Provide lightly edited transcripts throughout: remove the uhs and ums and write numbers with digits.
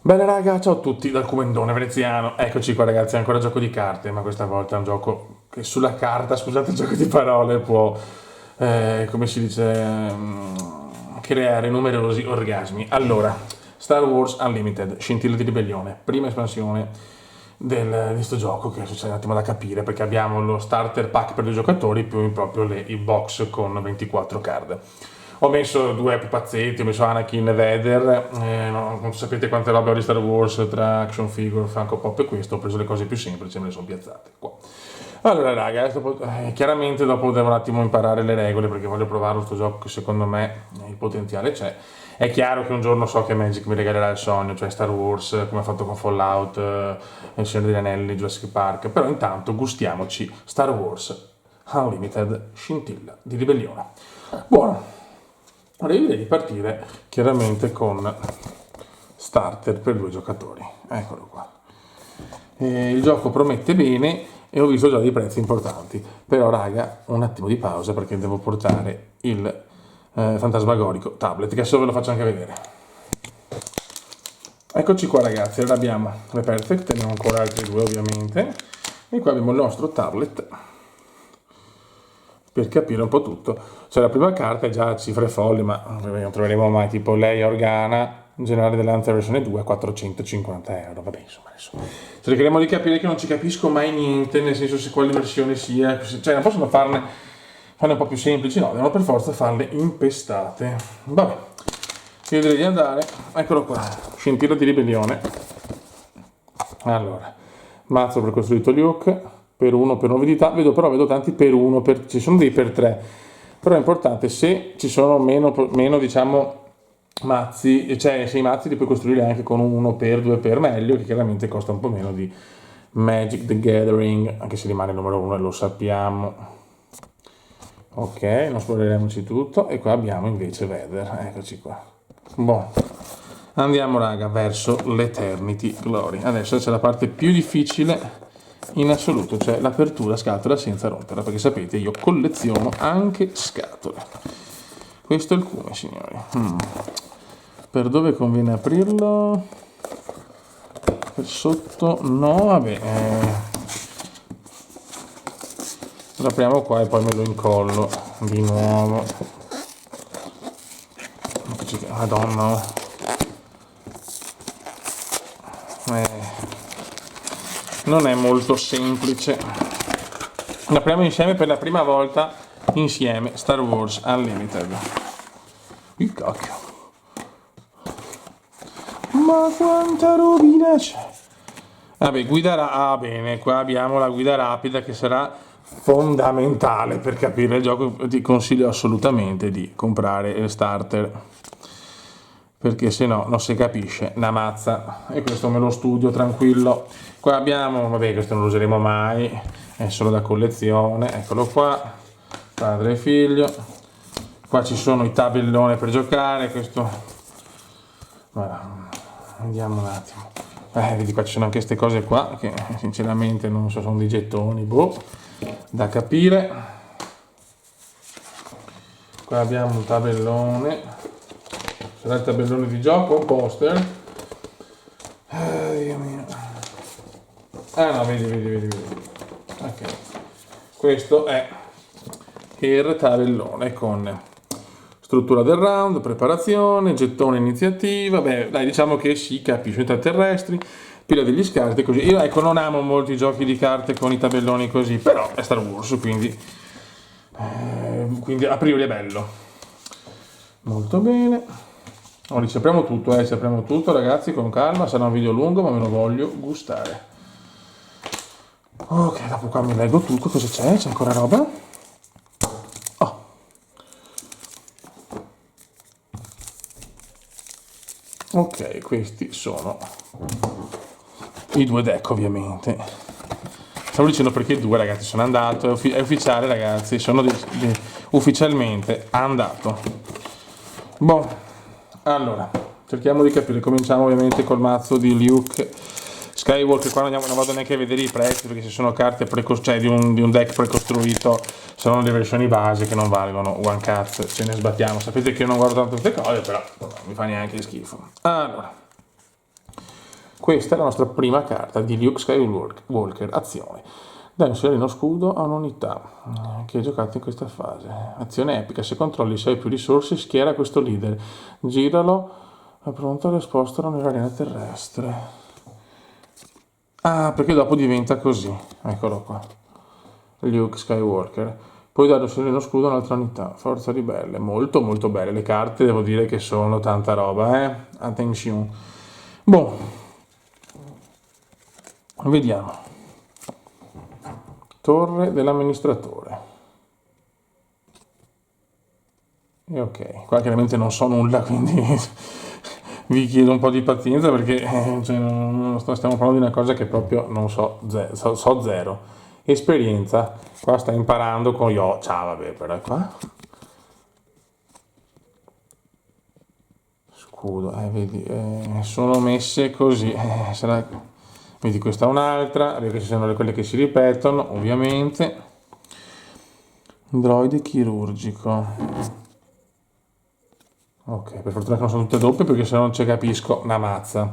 Bene raga, ciao a tutti dal Comendone veneziano. Eccoci qua ragazzi, è ancora gioco di carte, ma questa volta è un gioco che sulla carta, scusate il gioco di parole, può, come si dice, creare numerosi orgasmi. Allora, Star Wars Unlimited, Scintilla di ribellione, prima espansione di questo gioco, che c'è un attimo da capire, perché abbiamo lo starter pack per due giocatori, più proprio i box con 24 card. Ho messo due pupazzetti, ho messo Anakin e Vader, non sapete quante robe ho di Star Wars tra action figure, Funko Pop e questo, ho preso le cose più semplici e me le sono piazzate qua. Allora raga, chiaramente dopo devo un attimo imparare le regole perché voglio provare questo gioco che secondo me il potenziale c'è. È chiaro che un giorno so che Magic mi regalerà il sogno, cioè Star Wars, come ha fatto con Fallout, Il Signore degli Anelli, Jurassic Park, però intanto gustiamoci Star Wars Unlimited, Scintilla di ribellione. Buono. Ora io direi di partire chiaramente con starter per due giocatori. Eccolo qua. Il gioco promette bene e ho visto già dei prezzi importanti. Però raga, un attimo di pausa perché devo portare il fantasmagorico tablet, che adesso ve lo faccio anche vedere. Eccoci qua ragazzi, allora abbiamo le Perfect, ne ho ancora altri due ovviamente. E qua abbiamo il nostro tablet per capire un po' tutto. Cioè la prima carta è già cifre folli, ma non troveremo mai, tipo Leia Organa, generale dell'Anza versione 2 a 450 euro. Vabbè, insomma, adesso cercheremo di capire, che non ci capisco mai niente, nel senso se quale versione sia, cioè non possono farne un po' più semplici, no, devono per forza farle impestate. Vabbè, io direi di andare, eccolo qua, Scintilla di ribellione. Allora, mazzo precostruito Luke, per 1 per nobiltà, vedo tanti per 1, ci sono dei per 3, però è importante, se ci sono meno diciamo mazzi, cioè se i mazzi li puoi costruire anche con 1 per 2 per, meglio, che chiaramente costa un po' meno di Magic the Gathering, anche se rimane il numero 1 e lo sappiamo. Ok, non spoileremo tutto, e qua abbiamo invece Vader, eccoci qua. Boh. Andiamo raga verso l'Eternity Glory. Adesso c'è la parte più difficile in assoluto, cioè l'apertura scatola senza romperla, perché sapete io colleziono anche scatole. Questo è il cume, signori. Per dove conviene aprirlo? Per sotto? No, vabbè. Lo apriamo qua e poi me lo incollo di nuovo. Madonna. Non è molto semplice. Apriamo insieme per la prima volta insieme Star Wars Unlimited. Il cacchio. Ma quanta robina c'è. Vabbè, bene, qua abbiamo la guida rapida che sarà fondamentale per capire il gioco. Ti consiglio assolutamente di comprare il starter, perché se no non si capisce una mazza, e questo me lo studio tranquillo. Qua abbiamo, vabbè, questo non lo useremo mai, è solo da collezione, eccolo qua, padre e figlio. Qua ci sono i tabelloni per giocare, questo, vediamo un attimo, vedi qua ci sono anche queste cose qua che sinceramente non so, sono dei gettoni, boh, da capire. Qua abbiamo un tabellone, sarà il tabellone di gioco, un poster. Dio mio. Ah no, vedi. Ok. Questo è il tabellone con struttura del round, preparazione, gettone iniziativa. Beh, dai, diciamo che si capisce, unità terrestri, pila degli scarti, così. Io ecco non amo molti giochi di carte con i tabelloni così, però è Star Wars, quindi a priori è bello. Molto bene. Ora ci apriamo tutto ragazzi, con calma, sarà un video lungo ma me lo voglio gustare. Ok, dopo qua mi leggo tutto, cosa c'è? C'è ancora roba? Oh. Ok, questi sono i due deck ovviamente. Stavo dicendo perché due, ragazzi, sono andato, è ufficiale ragazzi, sono ufficialmente andato. Boh, allora, cerchiamo di capire, cominciamo ovviamente col mazzo di Luke Skywalker. Qua non vado neanche a vedere i prezzi, perché se sono carte di un deck precostruito, sono le versioni base che non valgono one cazzo, ce ne sbattiamo. Sapete che io non guardo tanto queste cose, però mi fa neanche schifo. Allora, Questa è la nostra prima carta di Luke Skywalker, azione. Dai un segnalino scudo a un'unità che è giocata in questa fase. Azione epica, se controlli 6 più risorse, schiera questo leader. Giralo, è pronto a spostare nell'arena terrestre. Ah, perché dopo diventa così. Eccolo qua. Luke Skywalker. Puoi dare un segnalino scudo a un'altra unità. Forza ribelle. Molto molto belle. Le carte devo dire che sono tanta roba, eh. Attenzione. Boh. Vediamo. Torre dell'amministratore. E ok, qua chiaramente non so nulla, quindi vi chiedo un po' di pazienza perché cioè, stiamo parlando di una cosa che proprio non so, so zero. Esperienza, qua sta imparando con io. Ciao, vabbè, però è qua. Scudo, vedi, sono messe così. Vedi, questa è un'altra, perché ci sono quelle che si ripetono, ovviamente. Droide chirurgico. Ok, per fortuna che non sono tutte doppie perché se no non ci capisco una mazza.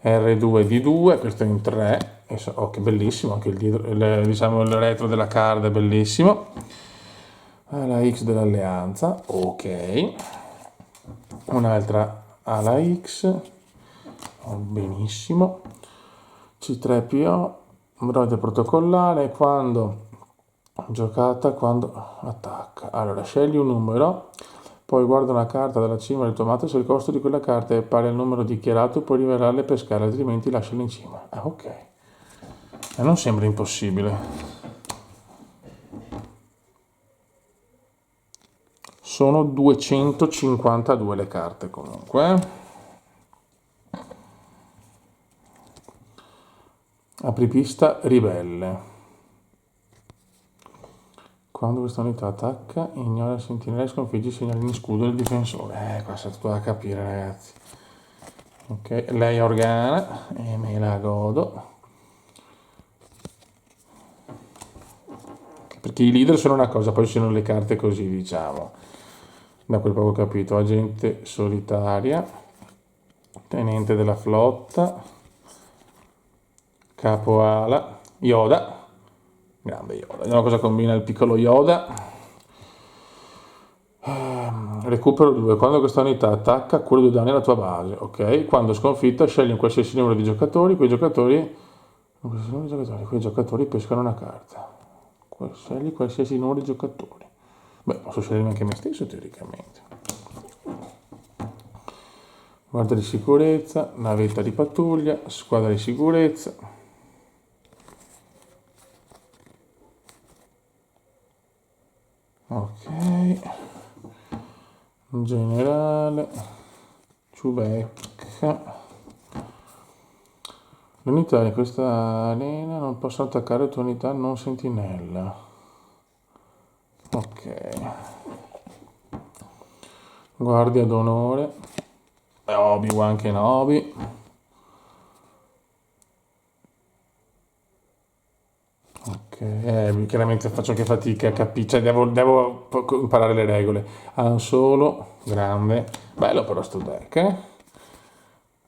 R2D2, questo è in 3. Oh, che bellissimo, anche diciamo, il retro della card è bellissimo. La X dell'alleanza, ok. Un'altra alla X, oh, benissimo. C3PO, droide protocollare, quando giocata, quando attacca. Allora, scegli un numero, poi guarda una carta dalla cima del tuo mato, se il costo di quella carta è pari al numero dichiarato puoi rivelarla e pescare, altrimenti lasciala in cima. Ah, ok. E non sembra impossibile. Sono 252 le carte comunque. Apripista ribelle. Quando questa unità attacca, ignora il sentinella e sconfigge i segnali in scudo del difensore. Questo è tutto da capire, ragazzi. Ok, lei è Organa e me la godo. Perché i leader sono una cosa, poi ci sono le carte così, diciamo. Da quel poco capito. Agente solitaria, tenente della flotta, capo ala, Yoda. Grande Yoda. Vediamo cosa combina il piccolo Yoda. Recupero 2. Quando questa unità attacca, cura 2 danni alla tua base. Ok. Quando sconfitta, scegli un qualsiasi numero di giocatori. Quei giocatori pescano una carta. Scegli qualsiasi numero di giocatori. Beh, posso scegliere anche me stesso teoricamente. Guardia di sicurezza, navetta di pattuglia, squadra di sicurezza. Ok. Generale. Ciubecca. Le unità di questa arena non possono attaccare le tue unità non sentinella. Ok. Guardia d'onore. Obi-Wan Kenobi. Ok, chiaramente faccio anche fatica a capire, cioè devo imparare le regole. Han Solo, grande. Bello però sto deck,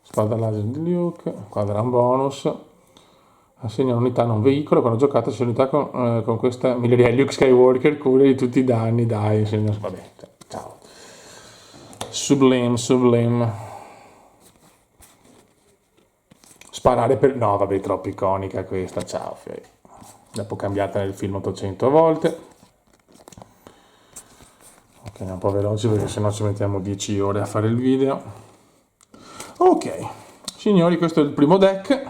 Spada laser di Luke, quadran bonus. Assegna un'unità non veicolo, quando giocate se unità con questa miglioria Luke Skywalker cura di tutti i danni, dai, vabbè, ciao. Sublime, sublime. Sparare per... No, vabbè, troppo iconica questa, ciao. Dopo cambiata nel film 800 volte. Ok, andiamo un po' veloci perché sennò ci mettiamo 10 ore a fare il video. Ok, signori, questo è il primo deck.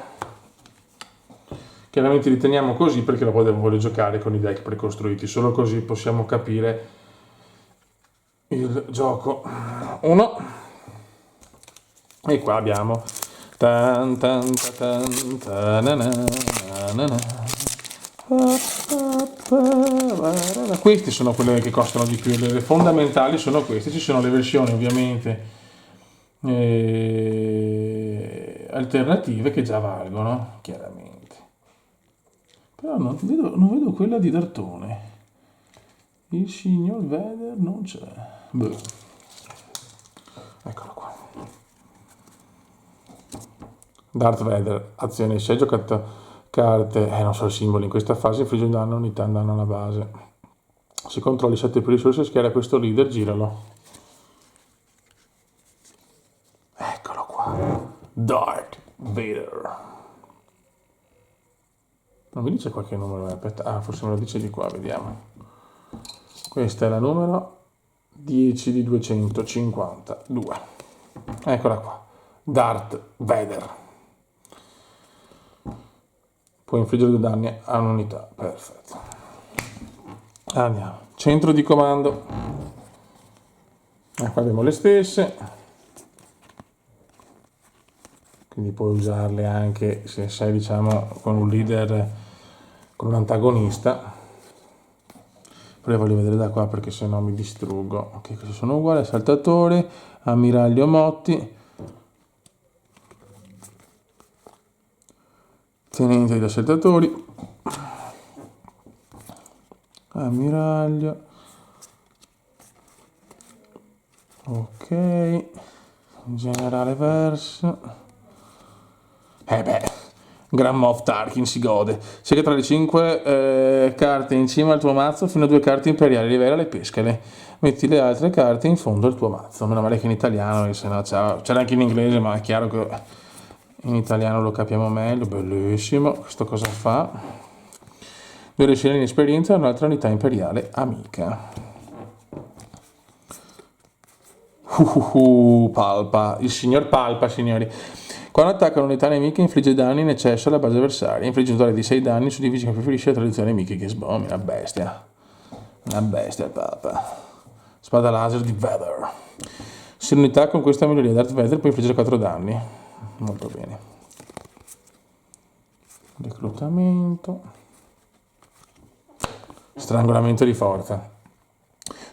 Chiaramente li teniamo così perché dopo voglio giocare con i deck precostruiti, solo così possiamo capire il gioco. Uno. E qua abbiamo... Questi sono quelle che costano di più, le fondamentali sono queste, ci sono le versioni ovviamente alternative che già valgono, chiaramente. Però non vedo quella di Dartone. Il signor Vader non c'è. Eccolo qua. Darth Vader, azione, se hai giocato carte, non so i simboli, in questa fase infligge un danno, unità, un danno alla base. Se controlli 7 più risorse, schiera questo leader, giralo. Eccolo qua. Darth Vader. Non mi dice qualche numero? Aspetta, forse me lo dice di qua, vediamo. Questa è la numero 10 di 252. Eccola qua. Darth Vader. Può infliggere 2 danni a un'unità. Perfetto. Andiamo. Centro di comando. Qua abbiamo le stesse. Quindi puoi usarle anche se sei, diciamo, con un leader, con un antagonista. Però voglio vedere da qua perché se no mi distruggo. Ok, questi sono uguali. Saltatore, ammiraglio Motti, tenente degli assaltatori, ammiraglio, ok, generale verso. Grand Moff Tarkin si gode. Scegli tra le 5 carte in cima al tuo mazzo fino a 2 carte imperiali, rivela e pescale. Metti le altre carte in fondo al tuo mazzo. Meno male che in italiano, se no c'era anche in inglese, ma è chiaro che in italiano lo capiamo meglio. Bellissimo. Questo cosa fa? 2 riuscire in esperienza e un'altra unità imperiale amica. Palpa. Il signor Palpa, signori. Quando attacca un'unità nemica infligge danni in eccesso alla base avversaria, infligge un totale di 6 danni suddivisi che preferisce la tradizione nemiche che sbomi, una bestia il Papa. Spada laser di Vader. Se l'unità con questa miglioria Darth Vader può infliggere 4 danni, molto bene. Reclutamento, strangolamento di forza.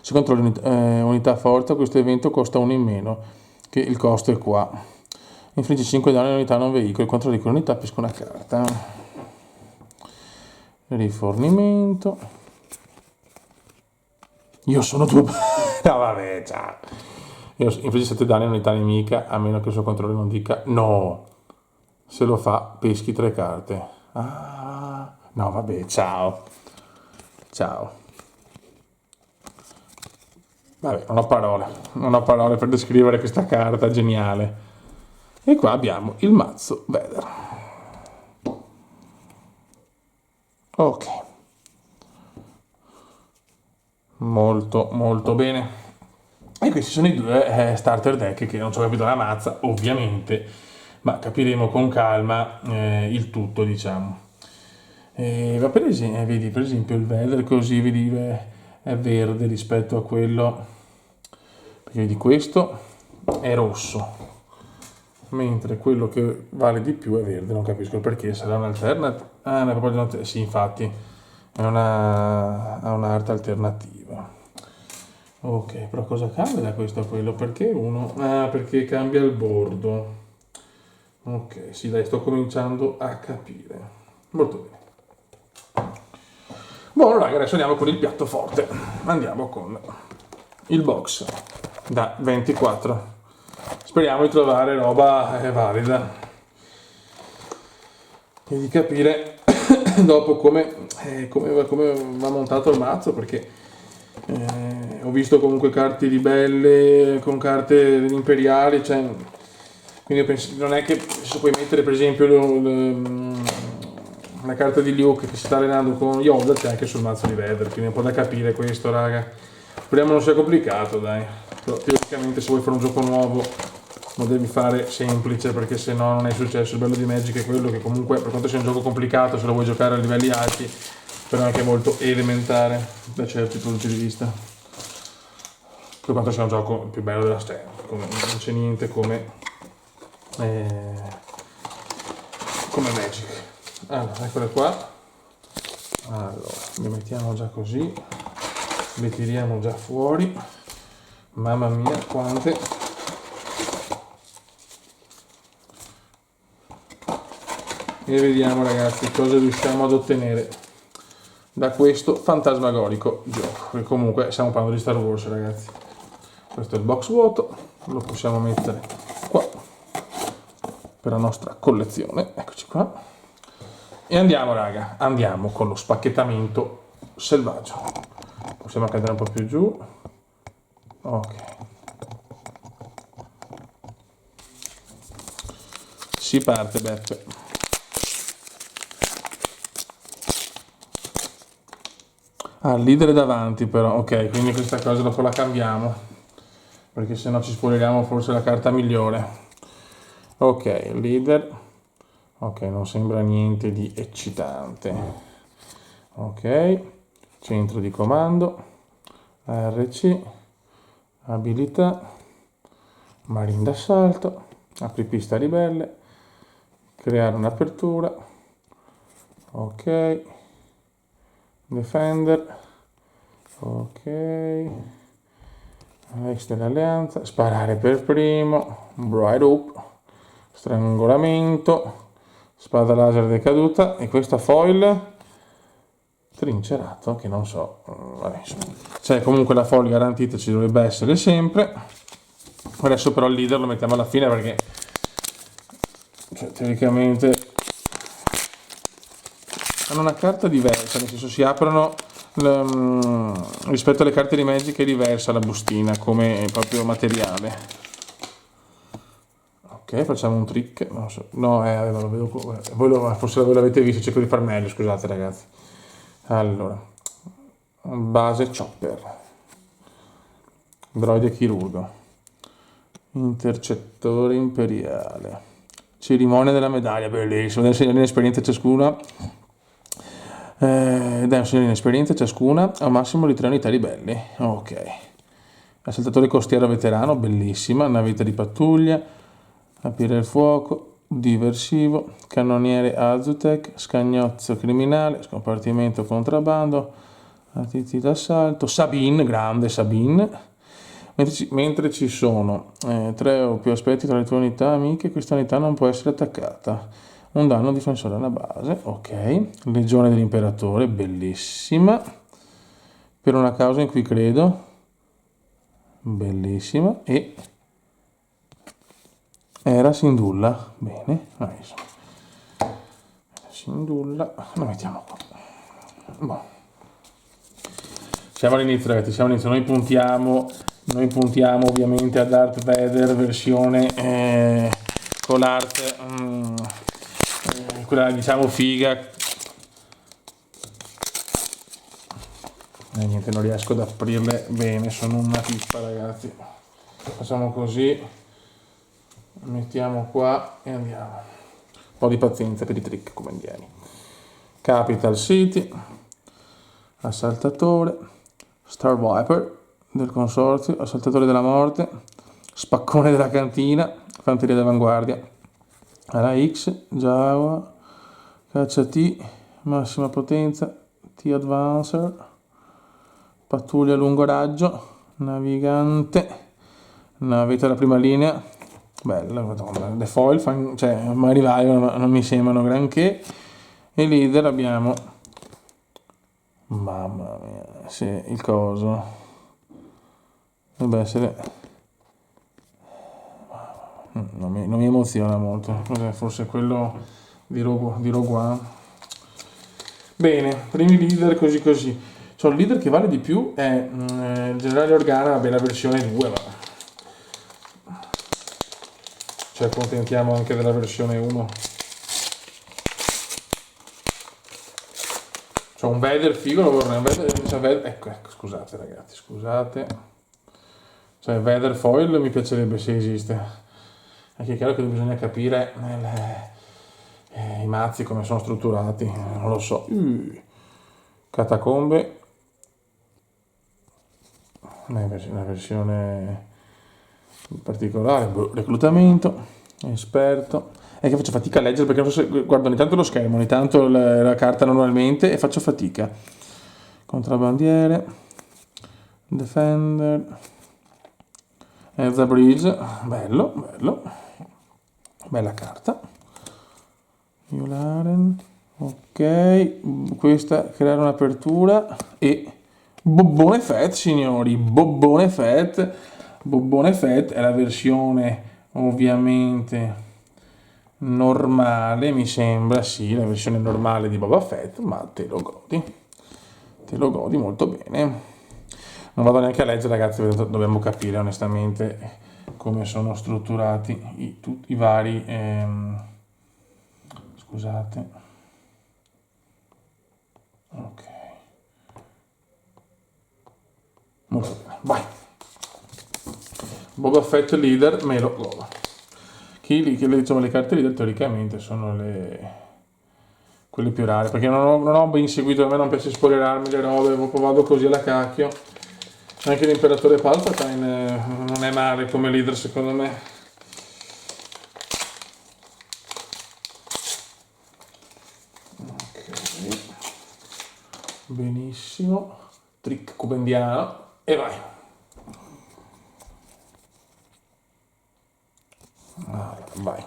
Se controlli unità forte questo evento costa 1 in meno, che il costo è qua. Infligge 5 danni all'unità non veicolo, controlli con l'unità pesca una carta. Rifornimento. Io sono tuo... no vabbè, ciao. Infligge 7 danni all'unità nemica, a meno che il suo controllo non dica no. Se lo fa, peschi 3 carte. Ah, no vabbè, ciao. Ciao. Vabbè, non ho parole per descrivere questa carta geniale. E qua abbiamo il mazzo Vader. Ok. Molto, molto bene. E questi sono i 2 starter deck che non ci ho capito la mazza, ovviamente, ma capiremo con calma il tutto, diciamo. Vedi, per esempio, il Vader così, vedi, è verde rispetto a quello, perché vedi questo è rosso. Mentre quello che vale di più è verde, non capisco il perché, sarà un'alternativa? Ah, no, proprio sì, infatti, ha un'arte alternativa. Ok, però cosa cambia da questo a quello? Perché uno? Ah, perché cambia il bordo. Ok, sì, dai, sto cominciando a capire. Molto bene. Buono, raga, adesso andiamo con il piatto forte. Andiamo con il box da 24. Speriamo di trovare roba valida e di capire dopo come va montato il mazzo, perché ho visto comunque carte ribelle con carte imperiali, cioè, quindi penso, non è che se puoi mettere per esempio la carta di Luke che si sta allenando con Yoda, c'è anche sul mazzo di Vader, quindi è un po' da capire questo, raga. Speriamo non sia complicato, dai. Però teoricamente se vuoi fare un gioco nuovo lo devi fare semplice, perché se no non è successo. Il bello di Magic è quello che comunque, per quanto sia un gioco complicato, se lo vuoi giocare a livelli alti, però anche molto elementare da certi punti di vista. Per quanto sia un gioco più bello della storia, non c'è niente come Magic. Allora, eccole qua. Allora, le mettiamo già così, le tiriamo già fuori. Mamma mia, quante! E vediamo, ragazzi, cosa riusciamo ad ottenere da questo fantasmagorico gioco. E comunque stiamo parlando di Star Wars, ragazzi. Questo è il box vuoto, lo possiamo mettere qua per la nostra collezione. Eccoci qua. E andiamo, raga, andiamo con lo spacchettamento selvaggio. Possiamo cadere un po' più giù. Ok. Si parte, Beppe. Ah, il leader è davanti però, ok, quindi questa cosa dopo la cambiamo, perché se no ci spoileriamo forse la carta migliore. Ok, leader. Ok, non sembra niente di eccitante. Ok, centro di comando, ARC, abilità, marine d'assalto, apripista ribelle, creare un'apertura, ok, defender, ok, ex dell'alleanza, sparare per primo, bright up, strangolamento, spada laser decaduta e questa foil trincerato che non so, vabbè, cioè comunque la foil garantita ci dovrebbe essere sempre. Adesso però il leader lo mettiamo alla fine perché cioè, teoricamente hanno una carta diversa, nel senso si aprono rispetto alle carte di Magic è diversa la bustina come proprio materiale. Ok, facciamo un trick, non so. No, lo vedo qua. Forse voi l'avete visto, cerco di far meglio, scusate ragazzi. Allora, base chopper, droide chirurgo, intercettore imperiale, cerimonia della medaglia, bellissimo, deve segnare l'esperienza ciascuna. Dai un segnale in esperienza ciascuna a un massimo di 3 unità ribelli. Ok. Assaltatore costiero veterano, bellissima. Navetta di pattuglia, aprire il fuoco, diversivo, cannoniere Azutec, scagnozzo criminale, scompartimento contrabbando, attiti d'assalto, Sabine, grande Sabine. Mentre ci sono 3 o più aspetti tra le tue unità amiche, questa unità non può essere attaccata. Un danno difensore alla base, ok. Legione dell'imperatore, bellissima. Per una causa in cui credo, bellissima. E era Sindulla, bene, nice. Sindulla, la mettiamo qua. Boh. Siamo all'inizio ragazzi, siamo all'inizio, noi puntiamo ovviamente a Darth Vader versione con l'arte quella diciamo figa. Niente, non riesco ad aprirle bene, sono una pippa ragazzi. Facciamo così, mettiamo qua e andiamo. Un po' di pazienza per i trick comandiani. Capital City, assaltatore, Star Viper del consorzio, assaltatore della morte, spaccone della cantina, fanteria d'avanguardia, alla X, Jawa, caccia T, massima potenza, T Advancer, pattuglia a lungo raggio, navigante, navetta della prima linea, bella, madonna, le foil, cioè magari valgono ma non mi sembrano granché, e leader abbiamo, mamma mia, sì, il coso, dovrebbe essere, non mi emoziona molto, forse quello di Rogue One. Bene, primi leader così così. Cioè, il leader che vale di più è il generale Organa, vabbè, la versione 2, ma ci accontentiamo anche della versione 1. Cioè, un Vader figo lo vorrei, ecco, scusate ragazzi, scusate. Cioè, Vader foil mi piacerebbe se esiste. Anche è chiaro che bisogna capire i mazzi come sono strutturati, non lo so. Catacombe, una versione particolare, reclutamento, esperto. È che faccio fatica a leggere perché non so se guardo ogni tanto lo schermo, ogni tanto la carta normalmente e faccio fatica. Contrabbandiere, defender, Ezra Bridge, bello, bella carta. Yularen, ok, questa creare un'apertura e Bobbone Fett signori, Bobbone Fett è la versione ovviamente normale, mi sembra, sì, la versione normale di Boba Fett, ma te lo godi molto bene. Non vado neanche a leggere, ragazzi, dobbiamo capire onestamente come sono strutturati tutti i vari... scusate. Ok. Molto bene, vai. Boba Fett leader, me lo godo. Diciamo, le carte leader teoricamente sono quelle più rare, perché non ho ben seguito, a me non piace spoilerarmi le robe, proprio vado così alla cacchio. Anche l'imperatore Palpatine non è male come leader secondo me. Ok, benissimo, trick cubendiano e vai. Allora, vai.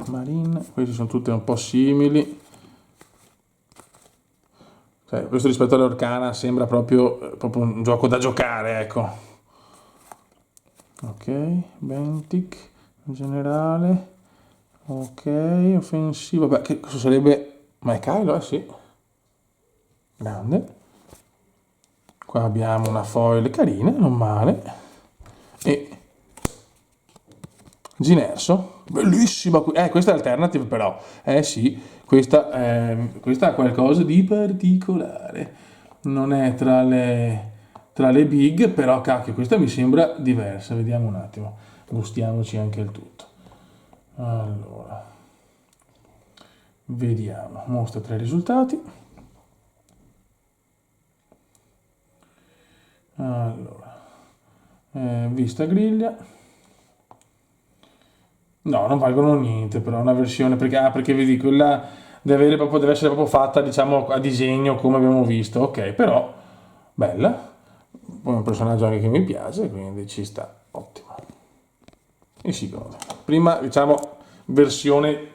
Marine, questi sono tutte un po' simili. Cioè, questo rispetto all'Orcana sembra proprio un gioco da giocare, ecco. Ok, Bentic, generale. Ok, offensivo. Beh, che cosa sarebbe? Ma è Kylo, sì. Grande. Qua abbiamo una foil carina, non male. E Ginerso, bellissima. Questa è alternative però. Sì, questa ha qualcosa di particolare. Non è tra le big, però cacchio, questa mi sembra diversa. Vediamo un attimo. Gustiamoci anche il tutto. Allora, vediamo. Mostra 3 risultati. Allora, vista griglia. No, non valgono niente, però una versione, perché vedi, quella deve essere proprio fatta, diciamo, a disegno, come abbiamo visto, ok, però, bella, poi è un personaggio anche che mi piace, quindi ci sta, ottimo. E si gode. Prima, diciamo, versione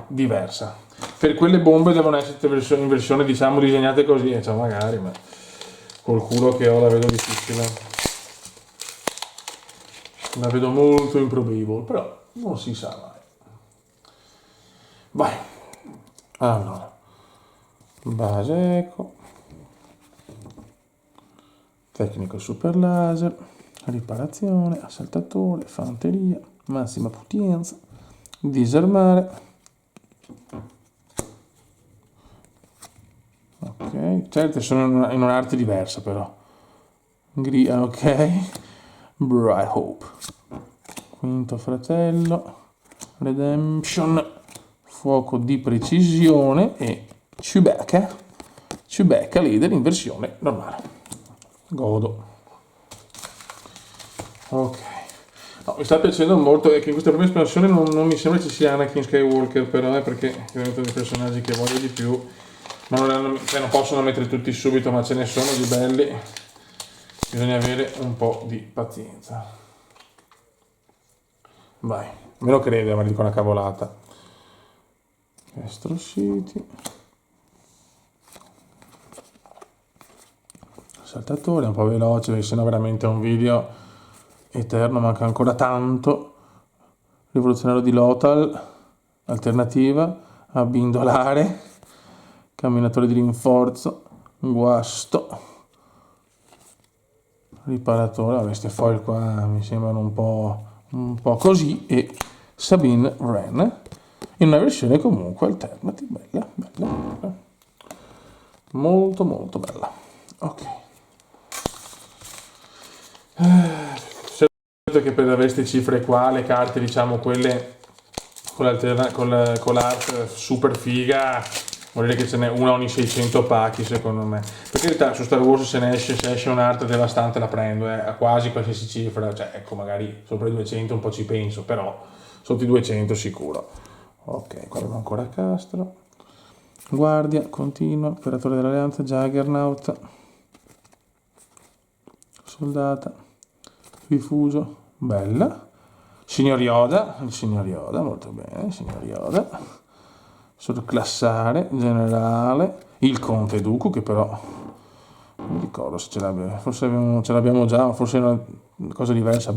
diversa. Per quelle bombe devono essere in versione, diciamo, disegnate così, cioè magari, ma col culo che ho la vedo difficile. La vedo molto improbabile, però non si sa mai. Vai. Allora, base eco, tecnico super laser, riparazione, assaltatore, fanteria, massima potenza, disarmare. Ok, certe sono in un'arte diversa però. Ok, Bright Hope, quinto fratello, Redemption, fuoco di precisione e Chewbacca leader in versione normale. Godo. Ok. No, mi sta piacendo molto, è che in questa prima espansione non mi sembra ci sia Anakin Skywalker, però perché è uno dei personaggi che voglio di più. Ma non possono mettere tutti subito, ma ce ne sono di belli. Bisogna avere un po' di pazienza. Vai, me lo crede, ma dico una cavolata. Astro City. Saltatore, un po' veloce, perché sennò veramente è un video eterno, manca ancora tanto. Rivoluzionario di Lothal, alternativa, abbindolare, camminatore di rinforzo, guasto, riparatore, queste foil qua mi sembrano un po' così, e Sabine Wren, in una versione comunque alternativa, bella, molto molto bella. Ok. Certo che per avere queste cifre qua, le carte, diciamo, quelle con l'art super figa, vuol dire che ce n'è una ogni 600 pacchi, secondo me. Per carità, su Star Wars se esce un'arte devastante la prendo, a quasi qualsiasi cifra, cioè ecco, magari sopra i 200 un po' ci penso, però sotto i 200 sicuro. Ok, qua abbiamo ancora Castro, Guardia, Continua, Operatore dell'Alleanza, Juggernaut, Soldata, Rifugio, bella. Signor Yoda, il signor Yoda, molto bene, signor Yoda. Surclassare, generale, il Conte Dooku, che però non mi ricordo se ce l'abbiamo, forse ce l'abbiamo già, forse è una cosa diversa.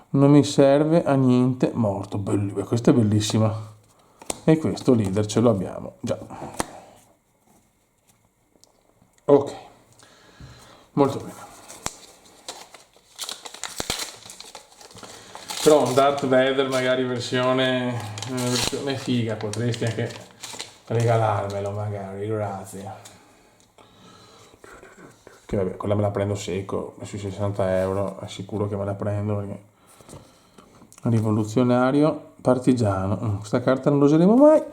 non mi serve a niente, morto. Questa è bellissima. E questo leader ce lo abbiamo già. Ok, molto bene. Però un Darth Vader magari versione figa, potresti anche regalarmelo magari, grazie. Che vabbè, quella me la prendo secco, sui 60 euro, è sicuro che me la prendo perché... Rivoluzionario, partigiano, questa carta non la useremo mai.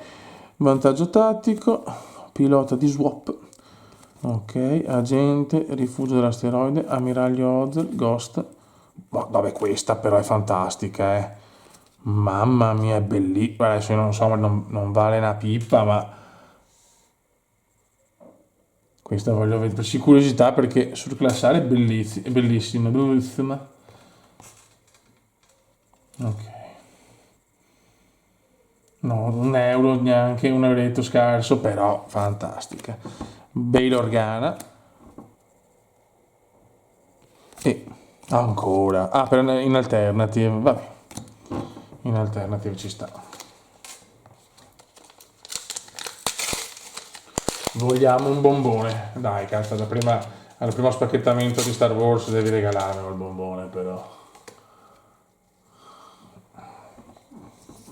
Vantaggio tattico, pilota di swap, ok, agente, rifugio dell'asteroide, ammiraglio Ozel, ghost. Vabbè, questa però è fantastica, eh. Mamma mia, è bellissima. Adesso io non so, non vale una pippa, ma questa voglio vedere per curiosità perché surclassare è bellissima, bellissima, bellissima. Ok. No, un euro neanche, un euretto scarso, però fantastica. Bail Organa. E ancora. Ah, per in alternative, vabbè. In alternative ci sta. Vogliamo un bombone. Dai, cazzo, al primo spacchettamento di Star Wars devi regalarmi il bombone, però.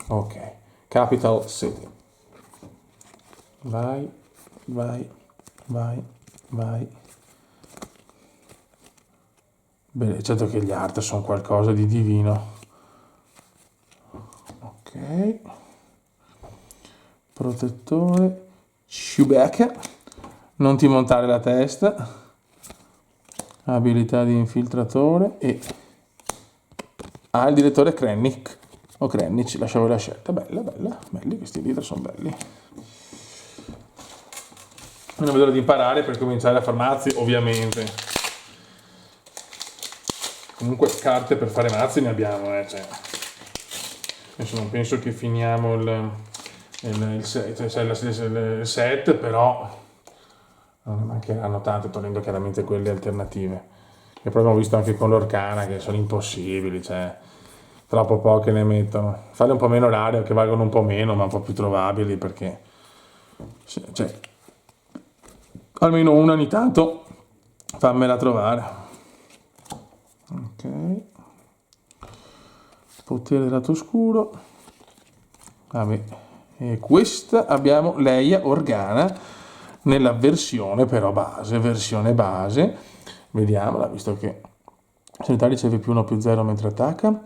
Ok. Capital City. Vai, vai, vai, vai. Bene, certo che gli art sono qualcosa di divino. Ok. Protettore. Chewbacca. Non ti montare la testa. Abilità di infiltratore e... Ah, il direttore Krennic. O Krennic, lasciavo la scelta. Bella, bella. Belli, questi leader sono belli. Non vedo l'ora di imparare per cominciare a far mazzi, ovviamente. Comunque carte per fare mazzi ne abbiamo, cioè. Adesso non penso che finiamo il set, però non ne mancheranno tante, togliendo chiaramente quelle alternative. Che poi abbiamo visto anche con l'Orcana, che sono impossibili, cioè troppo poche ne mettono. Farle un po' meno rare, che valgono un po' meno, ma un po' più trovabili, perché cioè, almeno una ogni tanto fammela trovare. Ok. Potere del lato oscuro. Vabbè. E questa abbiamo Leia Organa nella versione però base, vediamola, visto che l'unità riceve più 1 più 0 mentre attacca.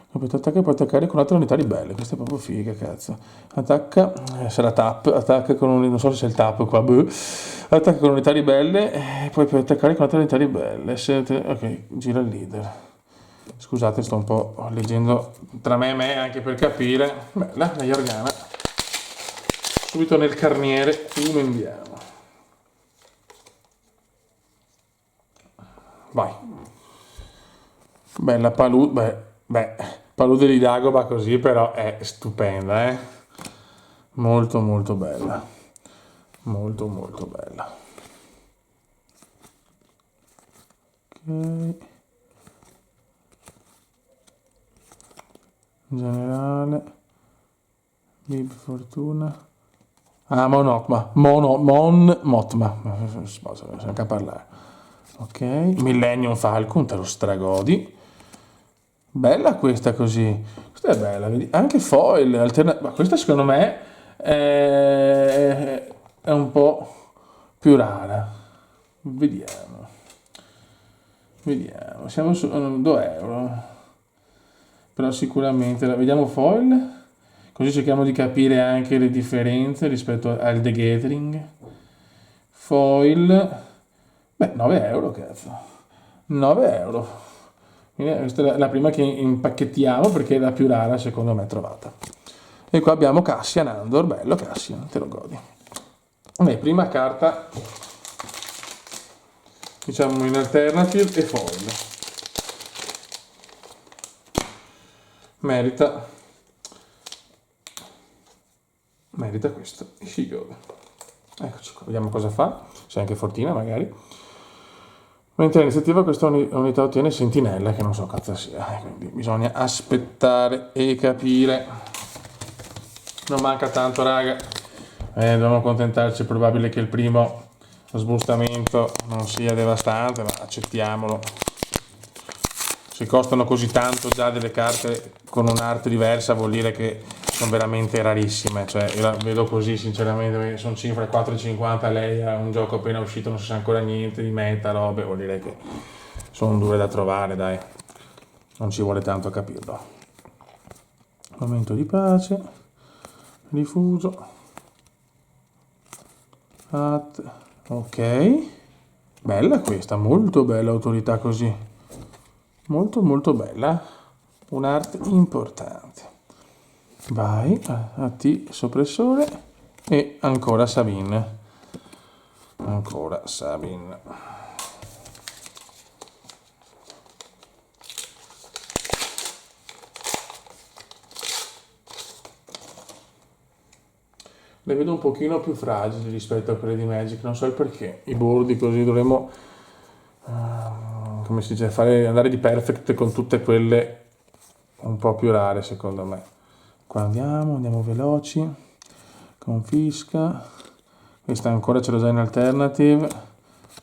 Dopo attacca può attaccare con altre unità ribelle, questa è proprio figa, cazzo. Attacca, sarà tap, attacca con un, non so se c'è il tap qua, attacca con unità ribelle e poi puoi attaccare con altre unità ribelle. Ok, gira il leader. Scusate, sto un po' leggendo tra me e me anche per capire. Bella, la Organa. Subito nel carniere, uno indiano. Vai. Bella palude, palude di Dagoba così però è stupenda, eh. Molto molto bella. Molto molto bella. Ok. Generale. Bib Fortuna. Ah, Monotma. Mon Motma. Sposa, non so anche a parlare. Ok. Millennium Falcon, te lo stragodi. Bella questa così. Questa è bella. Vedi? Anche foil. Ma questa secondo me è un po' più rara. Vediamo. Vediamo. Siamo su 2 euro. Però sicuramente vediamo foil. Così cerchiamo di capire anche le differenze rispetto al The Gathering. Foil. Beh, 9 euro, cazzo. 9 euro. Questa è la prima che impacchettiamo perché è la più rara secondo me trovata. E qua abbiamo Cassian Andor. Bello Cassian, te lo godi. Prima carta, diciamo in alternative e foil. Merita questo. Eccoci qua, vediamo cosa fa. C'è anche Fortina magari. Mentre l'iniziativa questa unità ottiene sentinella, che non so cazzo sia, quindi bisogna aspettare e capire. Non manca tanto, raga. Dobbiamo accontentarci, è probabile che il primo sbustamento non sia devastante, ma accettiamolo. Se costano così tanto già delle carte con un'arte diversa vuol dire che sono veramente rarissime, cioè io la vedo così sinceramente, sono cifre 4,50, lei ha un gioco appena uscito, non si sa ancora niente di meta, robe, vuol dire che sono dure da trovare, dai, non ci vuole tanto a capirlo. Momento di pace, rifuso, ok, bella questa, molto bella autorità così, molto molto bella, un'arte importante. Vai, AT soppressore e ancora Sabine. Ancora Sabine. Le vedo un pochino più fragili rispetto a quelle di Magic, non so il perché. I bordi così dovremmo, come si dice, andare di perfect con tutte quelle un po' più rare secondo me. Qua andiamo veloci. Confisca. Questa ancora ce l'ho già in alternative.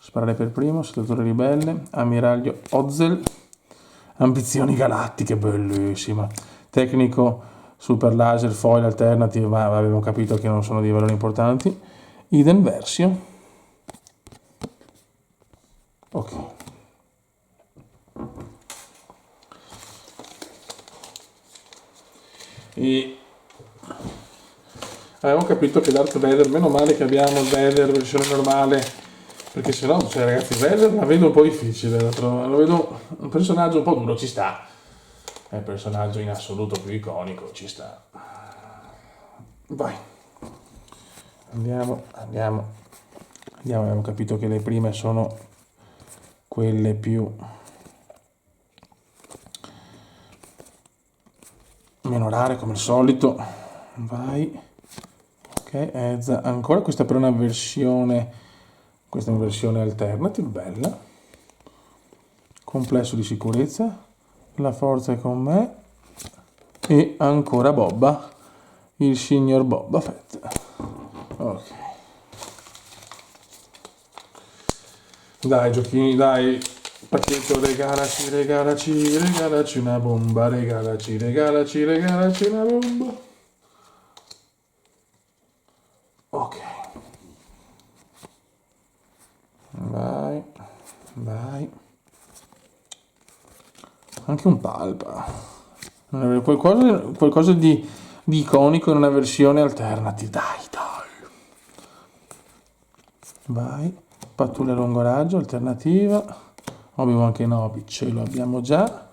Sparare per primo, seduttore ribelle. Ammiraglio Ozzel. Ambizioni galattiche, bellissima. Tecnico super laser foil alternative, ma avevamo capito che non sono di valori importanti. Hidden Versio. Ok. E avevamo capito che Darth Vader, meno male che abbiamo il Vader versione normale, perché sennò, cioè ragazzi, Vader la vedo un po' difficile, lo vedo un personaggio un po' duro, ci sta. È il personaggio in assoluto più iconico, ci sta. Vai. Andiamo, abbiamo capito che le prime sono quelle più meno rare come al solito. Vai. Ok, Ezza. Ancora questa per una versione, questa è una versione alternative, bella. Complesso di sicurezza. La forza è con me. E ancora Bobba, il signor Boba Fett. Ok. Dai giochini, dai. Pacchetto, regalaci una bomba, regalaci una bomba. Ok. Vai. Anche un palpa. Qualcosa di iconico in una versione alternative. Dai. Vai. Pattuglia a lungo raggio, alternativa. Abbiamo anche Nobi, ce lo abbiamo già.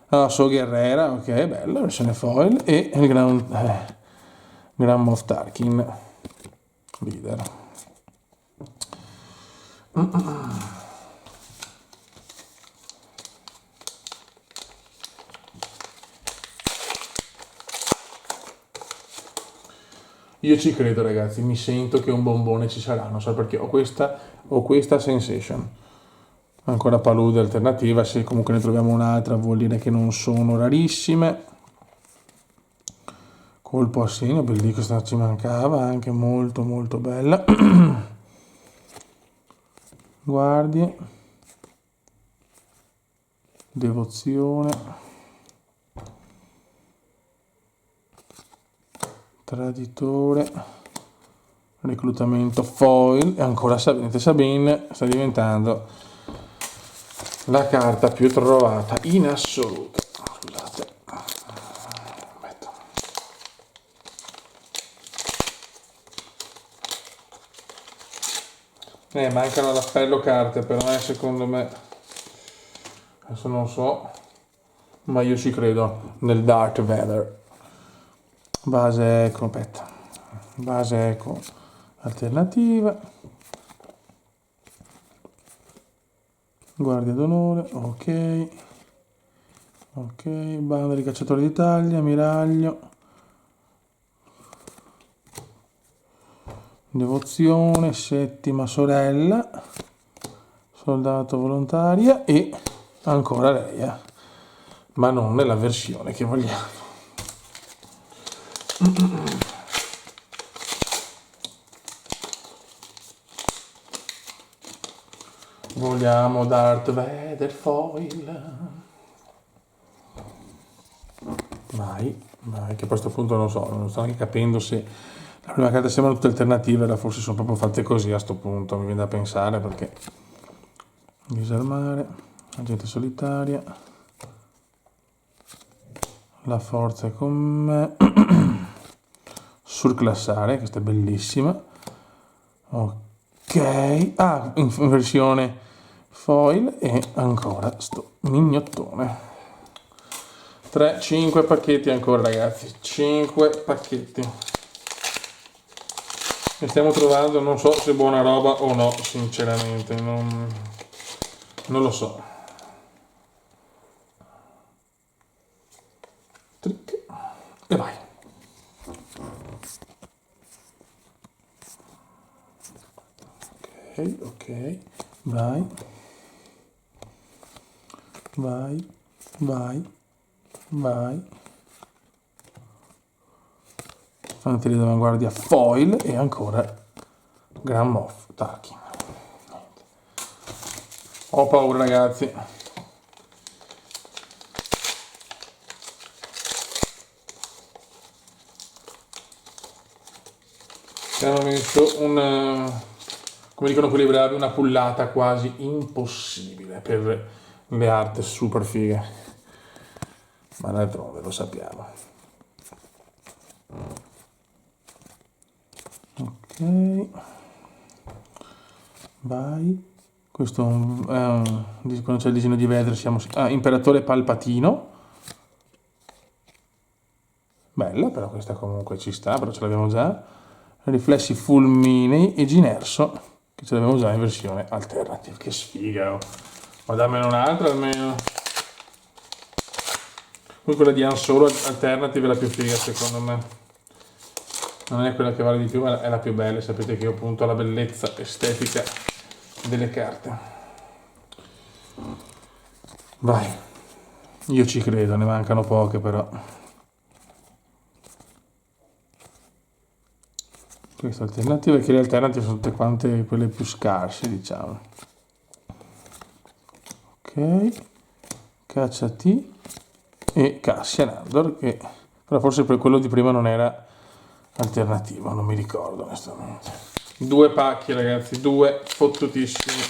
So Guerrera, ok, bella, versione foil. E il Grand Moff Tarkin, leader. Io ci credo ragazzi, mi sento che un bombone ci sarà, non so perché ho questa sensation. Ancora palude alternativa, se comunque ne troviamo un'altra vuol dire che non sono rarissime. Colpo a segno, bellissima, questa ci mancava, anche molto molto bella. Guardie. Devozione. Traditore, reclutamento foil e ancora Sabine sta diventando la carta più trovata in assoluto. Scusate, mancano l'appello carte però secondo me, adesso non so, ma io ci credo nel Darth Vader. Base eco alternativa, guardia d'onore, ok, banda di cacciatori d'Italia, ammiraglio, devozione, settima sorella soldato volontaria e ancora Leia, ma non nella versione che vogliamo. Vogliamo Darth Vader foil. Vai, che a questo punto non sto neanche capendo se la prima carta sembrano tutte alternative, forse sono proprio fatte così a sto punto, mi viene da pensare, perché disarmare, agente solitaria, la forza è con me, surclassare, questa è bellissima, ok, in versione foil e ancora sto mignottone. 5 pacchetti ancora, ragazzi, 5 pacchetti. E stiamo trovando, non so se buona roba o no, sinceramente, non lo so. Trick. E vai. Ok, vai. Fanteria d'avanguardia foil e ancora Grand Moff Tarkin. Ho paura, ragazzi. Abbiamo messo come dicono quelli bravi, una pullata quasi impossibile per le arte super fighe, ma d'altronde lo sappiamo. Ok, vai. Questo è quando c'è il disegno di Vader siamo Imperatore Palpatino. Bella, però questa comunque ci sta, però ce l'abbiamo già. Riflessi fulminei e Ginerso, che ce l'abbiamo già in versione alternative. Che sfiga, oh. Ma dammene un'altra almeno. Poi quella di Han Solo alternative è la più figa secondo me. Non è quella che vale di più, ma è la più bella. Sapete che io punto alla bellezza estetica delle carte. Vai. Io ci credo, ne mancano poche però. Queste alternative, che le alternative sono tutte quante quelle più scarse, diciamo. Ok. Caccia T e Cassian Andor, che però forse per quello di prima non era alternativo, non mi ricordo onestamente. 2 pacchi, ragazzi, 2 fottutissimi.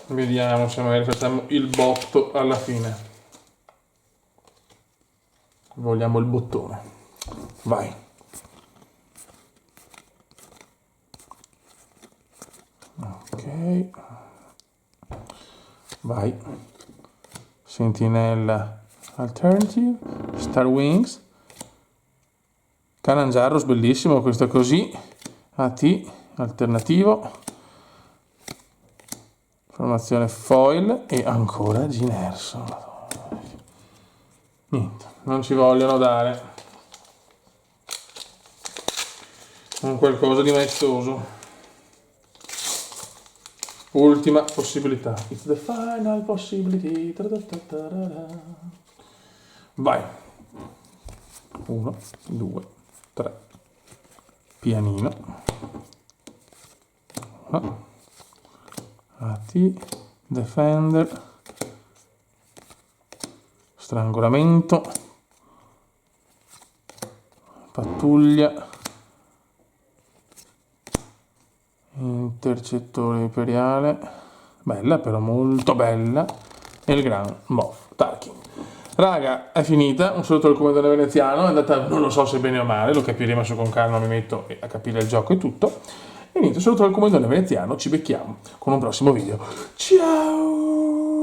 Vediamo se magari facciamo il botto alla fine. Vogliamo il bottone. Vai. Ok. Vai. Sentinella Alternative. Star Wings. Kanan Jarrus, bellissimo, questo così. AT, alternativo. Formazione foil e ancora Ginerso. Niente, non ci vogliono dare un qualcosa di maestoso. Ultima possibilità. It's the final possibility. Vai. 1, 2, 3. Pianino. AT. Defender. Strangolamento. Pattuglia. Intercettore imperiale, bella però, molto bella, e il Grand Moff Tarkin. Raga, è finita, un saluto al comandante veneziano, è andata, non lo so se bene o male, lo capiremo se con calma mi metto a capire il gioco e tutto, e niente, un saluto al comandante veneziano, ci becchiamo con un prossimo video, ciao!